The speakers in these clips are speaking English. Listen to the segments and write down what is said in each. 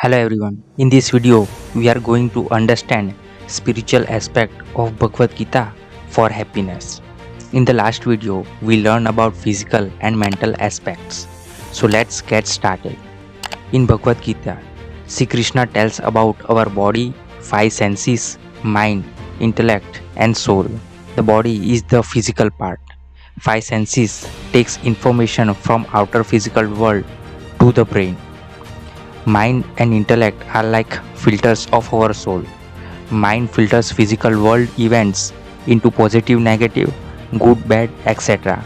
Hello everyone. In this video, we are going to understand spiritual aspect of Bhagavad Gita for happiness. In the last video, we learned about physical and mental aspects. So let's get started. In Bhagavad Gita, Sri Krishna tells about our body, five senses, mind, intellect and soul. The body is the physical part. Five senses takes information from outer physical world to the brain. Mind and intellect are like filters of our soul. Mind filters physical world events into positive, negative, good, bad, etc.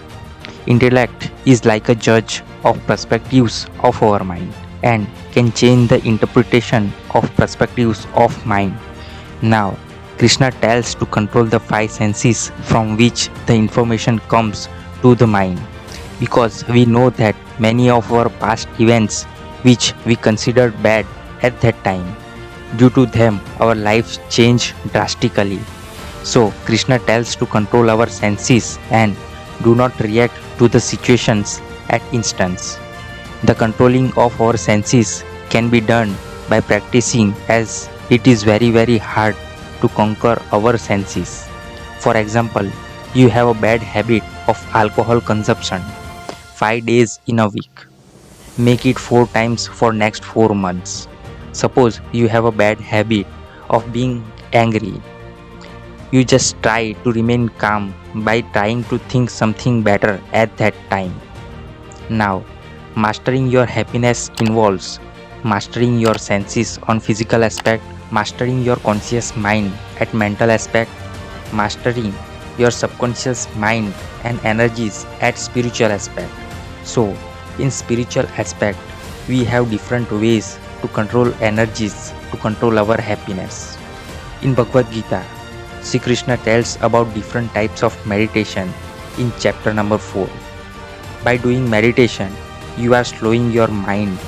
Intellect is like a judge of perspectives of our mind and can change the interpretation of perspectives of mind. Now, Krishna tells to control the five senses from which the information comes to the mind, because we know that many of our past events which we considered bad at that time, due to them our lives change drastically. So Krishna tells to control our senses and do not react to the situations at instance. The controlling of our senses can be done by practicing, as it is very hard to conquer our senses. For example, you have a bad habit of alcohol consumption 5 days in a week. Make it 4 times for next 4 months. Suppose you have a bad habit of being angry. You just try to remain calm by trying to think something better at that time. Now, mastering your happiness involves mastering your senses on physical aspect, mastering your conscious mind at mental aspect, mastering your subconscious mind and energies at spiritual aspect. So, in spiritual aspect, we have different ways to control energies to control our happiness. In Bhagavad Gita, Sri Krishna tells about different types of meditation in chapter number 4. By doing meditation, you are slowing your mind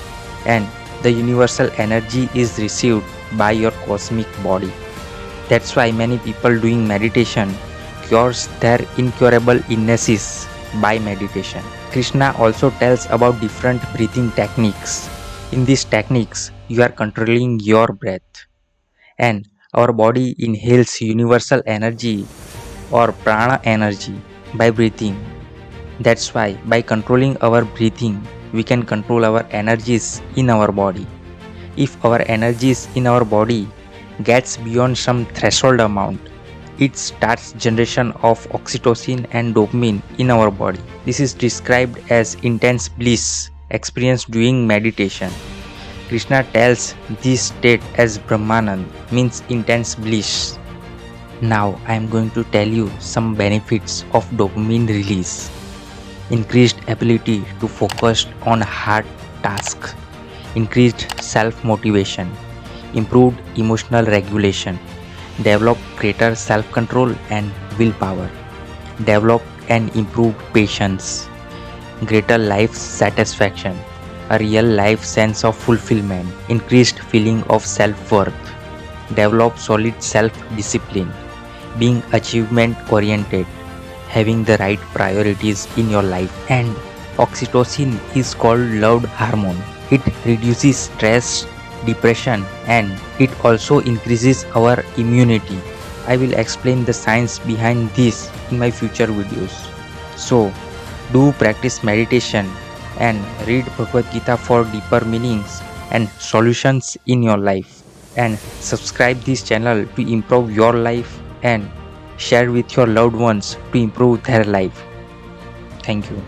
and the universal energy is received by your cosmic body. That's why many people doing meditation cures their incurable illnesses by meditation. Krishna also tells about different breathing techniques. In these techniques, you are controlling your breath, and our body inhales universal energy or prana energy by breathing. That's why by controlling our breathing, we can control our energies in our body. If our energies in our body gets beyond some threshold amount, it starts generation of oxytocin and dopamine in our body. This is described as intense bliss experienced during meditation. Krishna tells this state as Brahmanand, means intense bliss. Now I am going to tell you some benefits of dopamine release. Increased ability to focus on hard tasks, increased self-motivation, improved emotional regulation, develop greater self-control and willpower, develop and improved patience, greater life satisfaction, a real life sense of fulfillment, increased feeling of self-worth, develop solid self-discipline, being achievement-oriented, having the right priorities in your life. And oxytocin is called love hormone. It reduces stress, depression, and it also increases our immunity. I will explain the science behind this in my future videos. So, do practice meditation and read Bhagavad Gita for deeper meanings and solutions in your life. And subscribe this channel to improve your life and share with your loved ones to improve their life. Thank you.